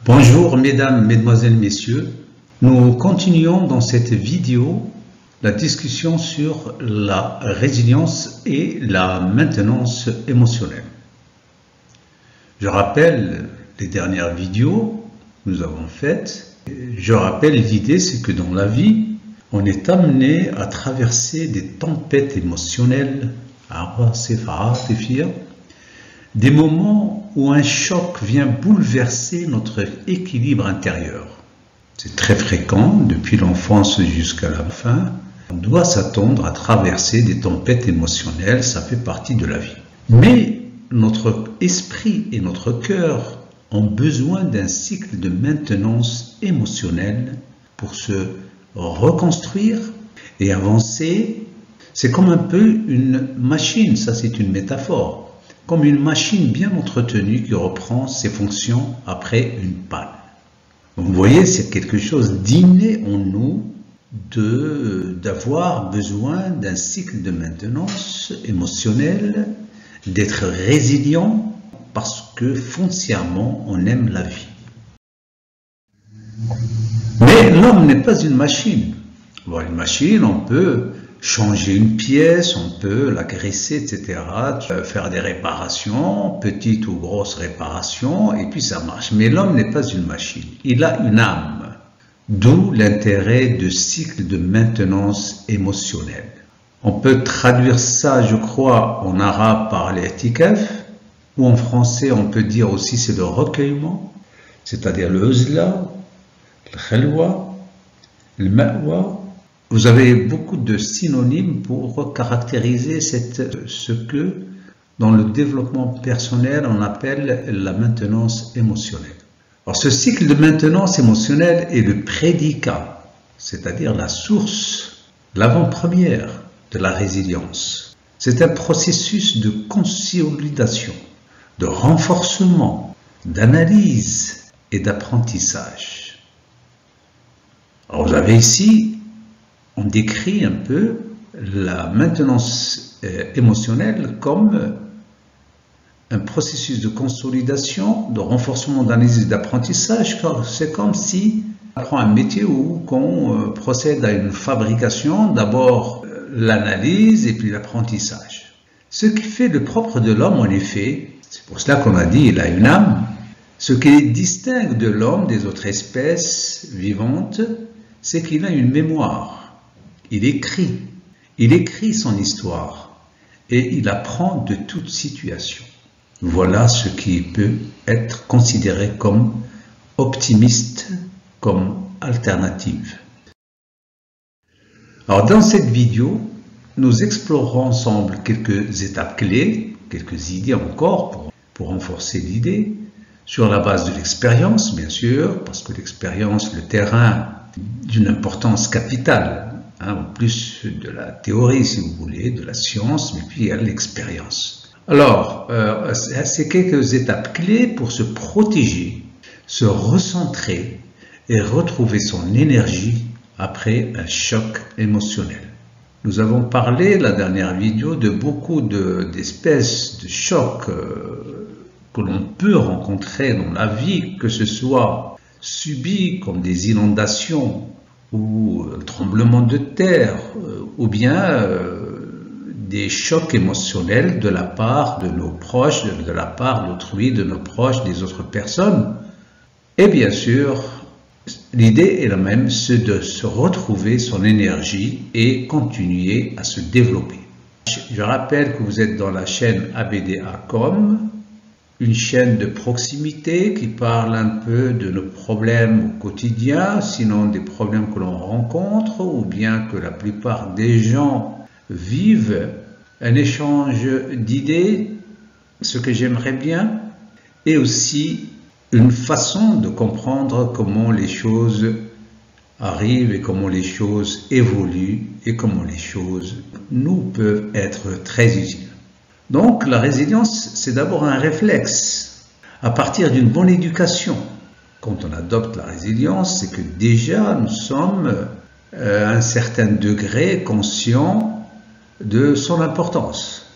Bonjour mesdames, mesdemoiselles, messieurs. Nous continuons dans cette vidéo la discussion sur la résilience et la maintenance émotionnelle. Je rappelle les dernières vidéos que nous avons faites. Je rappelle l'idée, c'est que dans la vie, on est amené à traverser des tempêtes émotionnelles, des moments où un choc vient bouleverser notre équilibre intérieur. C'est très fréquent, depuis l'enfance jusqu'à la fin. On doit s'attendre à traverser des tempêtes émotionnelles, ça fait partie de la vie. Mais notre esprit et notre cœur ont besoin d'un cycle de maintenance émotionnelle pour se reconstruire et avancer. C'est comme un peu une machine, ça c'est une métaphore, comme une machine bien entretenue qui reprend ses fonctions après une panne. Donc, vous voyez, c'est quelque chose d'inné en nous d'avoir besoin d'un cycle de maintenance émotionnelle, d'être résilient parce que foncièrement on aime la vie. Mais l'homme n'est pas une machine. Bon, une machine, on peut changer une pièce, on peut l'agresser, etc., faire des réparations, petites ou grosses réparations, et puis ça marche. Mais l'homme n'est pas une machine, il a une âme, d'où l'intérêt de cycle de maintenance émotionnelle. On peut traduire ça, je crois, en arabe par l'i'tikaf, ou en français on peut dire aussi c'est le recueillement, c'est-à-dire le uzla, le khalwa, le ma'wa. Vous avez beaucoup de synonymes pour caractériser ce que, dans le développement personnel, on appelle la maintenance émotionnelle. Alors, ce cycle de maintenance émotionnelle est le prédicat, c'est-à-dire la source, l'avant-première de la résilience. C'est un processus de consolidation, de renforcement, d'analyse et d'apprentissage. Alors, vous avez ici, on décrit un peu la maintenance émotionnelle comme un processus de consolidation, de renforcement, d'analyse et d'apprentissage. C'est comme si on prend un métier où qu'on procède à une fabrication, d'abord l'analyse et puis l'apprentissage. Ce qui fait le propre de l'homme, en effet, c'est pour cela qu'on a dit qu'il a une âme, ce qui distingue de l'homme des autres espèces vivantes, c'est qu'il a une mémoire. Il écrit son histoire et il apprend de toute situation. Voilà ce qui peut être considéré comme optimiste, comme alternative. Alors dans cette vidéo, nous explorerons ensemble quelques étapes clés, quelques idées encore pour renforcer l'idée, sur la base de l'expérience bien sûr, parce que l'expérience, le terrain d'une importance capitale, en plus de la théorie, si vous voulez, de la science, mais puis il y a l'expérience. Alors, c'est quelques étapes clés pour se protéger, se recentrer et retrouver son énergie après un choc émotionnel. Nous avons parlé, la dernière vidéo, de beaucoup d'espèces de chocs que l'on peut rencontrer dans la vie, que ce soit subis comme des inondations, ou tremblement de terre, ou bien des chocs émotionnels de la part de nos proches, de la part d'autrui, de nos proches, des autres personnes. Et bien sûr, l'idée est la même, c'est de se retrouver son énergie et continuer à se développer. Je rappelle que vous êtes dans la chaîne ABDA.com, une chaîne de proximité qui parle un peu de nos problèmes au quotidien, sinon des problèmes que l'on rencontre, ou bien que la plupart des gens vivent, un échange d'idées, ce que j'aimerais bien, et aussi une façon de comprendre comment les choses arrivent et comment les choses évoluent et comment les choses nous peuvent être très utiles. Donc, la résilience, c'est d'abord un réflexe. À partir d'une bonne éducation, quand on adopte la résilience, c'est que déjà nous sommes à un certain degré conscients de son importance.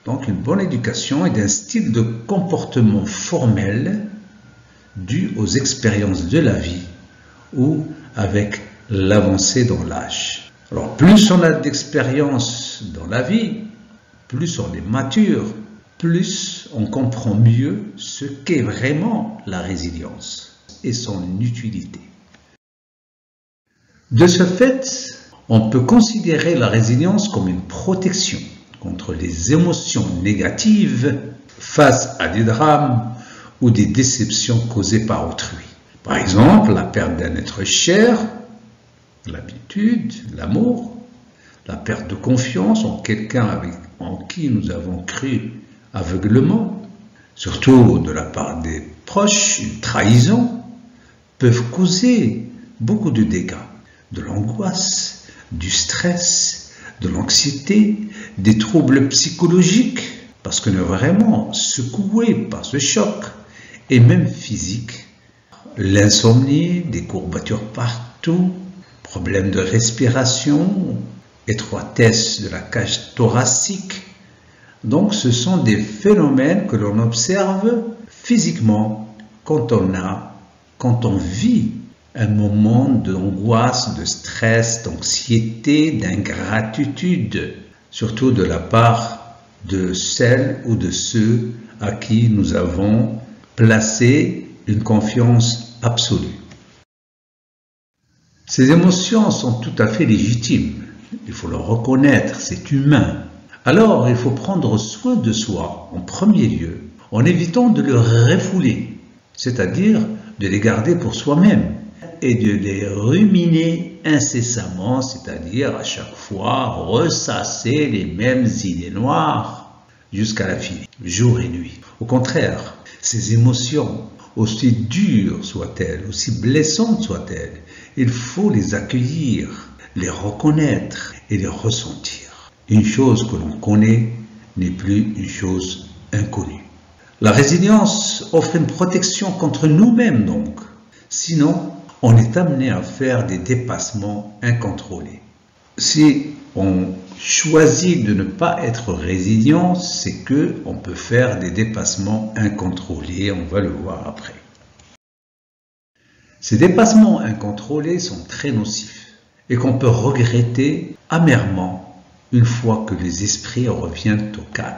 Donc, une bonne éducation est un style de comportement formel dues aux expériences de la vie ou avec l'avancée dans l'âge. Alors plus on a d'expérience dans la vie, plus on est mature, plus on comprend mieux ce qu'est vraiment la résilience et son utilité. De ce fait, on peut considérer la résilience comme une protection contre les émotions négatives face à des drames ou des déceptions causées par autrui. Par exemple, la perte d'un être cher, l'habitude, l'amour, la perte de confiance en quelqu'un en qui nous avons cru aveuglement, surtout de la part des proches, une trahison, peuvent causer beaucoup de dégâts, de l'angoisse, du stress, de l'anxiété, des troubles psychologiques, parce qu'on est vraiment secoué par ce choc, et même physique. L'insomnie, des courbatures partout, problèmes de respiration, étroitesse de la cage thoracique. Donc ce sont des phénomènes que l'on observe physiquement quand on vit un moment d'angoisse, de stress, d'anxiété, d'ingratitude, surtout de la part de celles ou de ceux à qui nous avons placé une confiance absolue. Ces émotions sont tout à fait légitimes, il faut le reconnaître, c'est humain. Alors il faut prendre soin de soi en premier lieu, en évitant de les refouler, c'est-à-dire de les garder pour soi-même et de les ruminer incessamment, c'est-à-dire à chaque fois ressasser les mêmes idées noires jusqu'à la fin, jour et nuit. Au contraire, ces émotions, aussi dures soient-elles, aussi blessantes soient-elles, il faut les accueillir, les reconnaître et les ressentir. Une chose que l'on connaît n'est plus une chose inconnue. La résilience offre une protection contre nous-mêmes donc. Sinon, on est amené à faire des dépassements incontrôlés. Si on choisit de ne pas être résilient, c'est qu'on peut faire des dépassements incontrôlés, on va le voir après. Ces dépassements incontrôlés sont très nocifs et qu'on peut regretter amèrement une fois que les esprits reviennent au calme.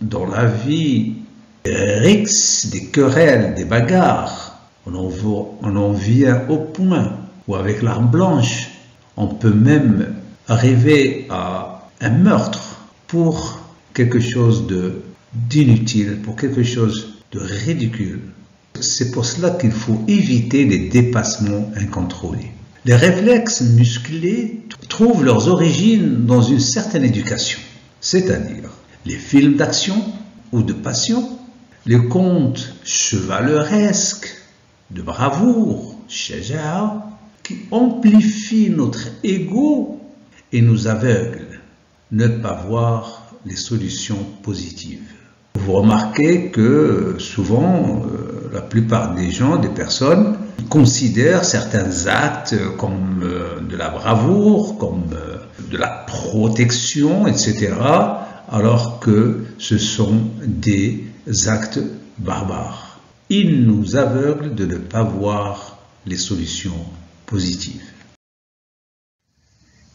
Dans la vie, des rixes, des querelles, des bagarres, on en vient au point où avec l'arme blanche, on peut même arriver à un meurtre pour quelque chose d'inutile, pour quelque chose de ridicule. C'est pour cela qu'il faut éviter les dépassements incontrôlés. Les réflexes musclés trouvent leurs origines dans une certaine éducation, c'est-à-dire les films d'action ou de passion, les contes chevaleresques, de bravoure, shaja'a, qui amplifient notre ego et nous aveuglent, ne pas voir les solutions positives. Vous remarquez que souvent, la plupart des gens, des personnes, considèrent certains actes comme de la bravoure, comme de la protection, etc., alors que ce sont des actes barbares. Ils nous aveuglent de ne pas voir les solutions positives.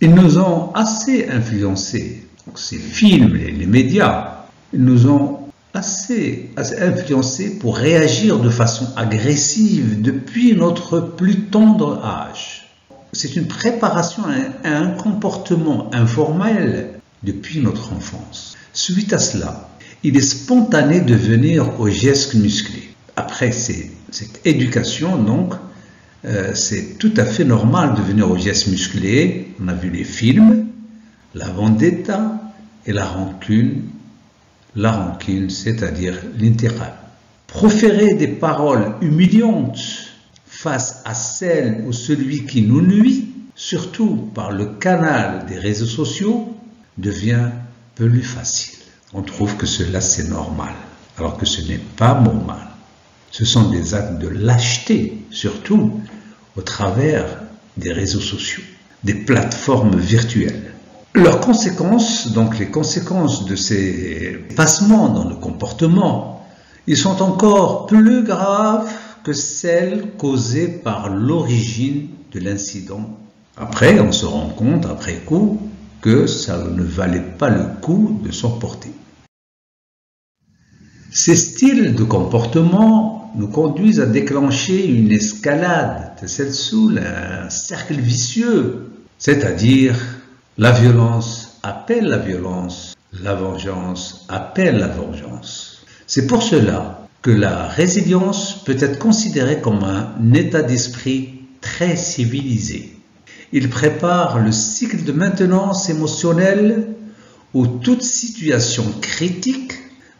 Ils nous ont assez influencés, donc ces films, les médias, ils nous ont assez influencés pour réagir de façon agressive depuis notre plus tendre âge. C'est une préparation à un comportement informel depuis notre enfance. Suite à cela, il est spontané de venir aux gestes musclés. Après cette éducation, donc, c'est tout à fait normal de venir aux gestes musclés. On a vu les films, la vendetta et la rancune. La rancune, c'est-à-dire l'intiqam. Proférer des paroles humiliantes face à celle ou celui qui nous nuit, surtout par le canal des réseaux sociaux, devient plus facile. On trouve que cela c'est normal, alors que ce n'est pas normal. Ce sont des actes de lâcheté, surtout au travers des réseaux sociaux, des plateformes virtuelles. Leurs conséquences, donc les conséquences de ces passements dans le comportement, ils sont encore plus graves que celle causée par l'origine de l'incident. Après, on se rend compte, après coup, que ça ne valait pas le coup de s'emporter. Ces styles de comportement nous conduisent à déclencher une escalade, un cercle vicieux, c'est-à-dire la violence appelle la violence, la vengeance appelle la vengeance. C'est pour cela que la résilience peut être considérée comme un état d'esprit très civilisé. Il prépare le cycle de maintenance émotionnelle où toute situation critique,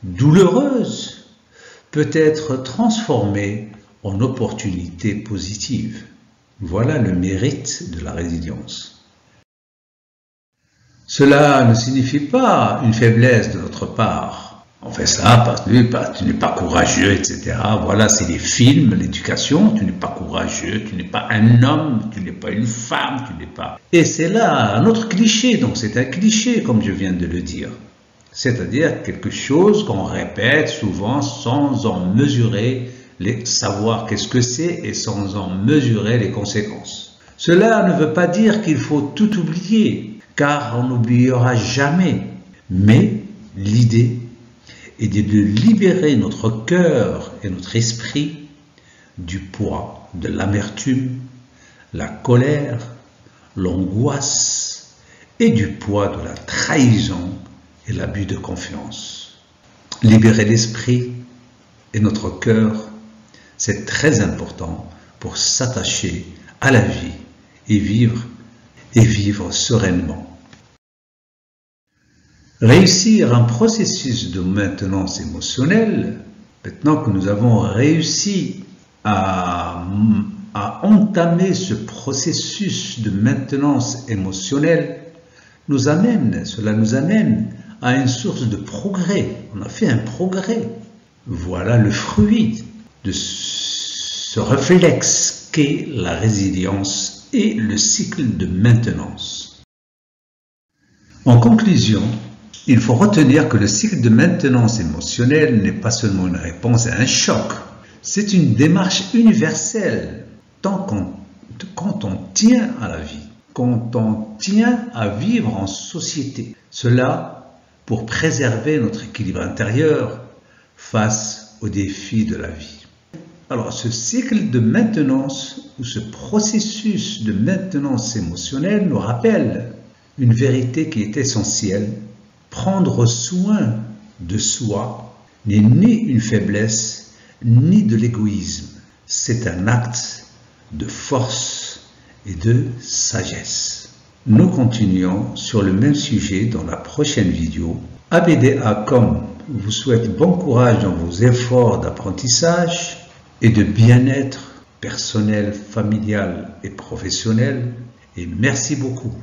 douloureuse, peut être transformée en opportunité positive. Voilà le mérite de la résilience. Cela ne signifie pas une faiblesse de notre part. On fait ça parce que tu n'es pas courageux, etc. Voilà, c'est les films, l'éducation. Tu n'es pas courageux, tu n'es pas un homme, tu n'es pas une femme, tu n'es pas... Et c'est là un autre cliché, donc c'est un cliché comme je viens de le dire. C'est-à-dire quelque chose qu'on répète souvent sans en mesurer savoir qu'est-ce que c'est et sans en mesurer les conséquences. Cela ne veut pas dire qu'il faut tout oublier, car on n'oubliera jamais. Mais l'idée est de libérer notre cœur et notre esprit du poids de l'amertume, la colère, l'angoisse et du poids de la trahison et l'abus de confiance. Libérer l'esprit et notre cœur, c'est très important pour s'attacher à la vie et vivre sereinement. Réussir un processus de maintenance émotionnelle, maintenant que nous avons réussi à entamer ce processus de maintenance émotionnelle, cela nous amène à une source de progrès. On a fait un progrès. Voilà le fruit de ce réflexe qu'est la résilience et le cycle de maintenance. En conclusion, il faut retenir que le cycle de maintenance émotionnelle n'est pas seulement une réponse à un choc, c'est une démarche universelle quand on tient à la vie, quand on tient à vivre en société. Cela pour préserver notre équilibre intérieur face aux défis de la vie. Alors ce cycle de maintenance ou ce processus de maintenance émotionnelle nous rappelle une vérité qui est essentielle. Prendre soin de soi n'est ni une faiblesse, ni de l'égoïsme. C'est un acte de force et de sagesse. Nous continuons sur le même sujet dans la prochaine vidéo. ABDA.com vous souhaite bon courage dans vos efforts d'apprentissage et de bien-être personnel, familial et professionnel. Et merci beaucoup.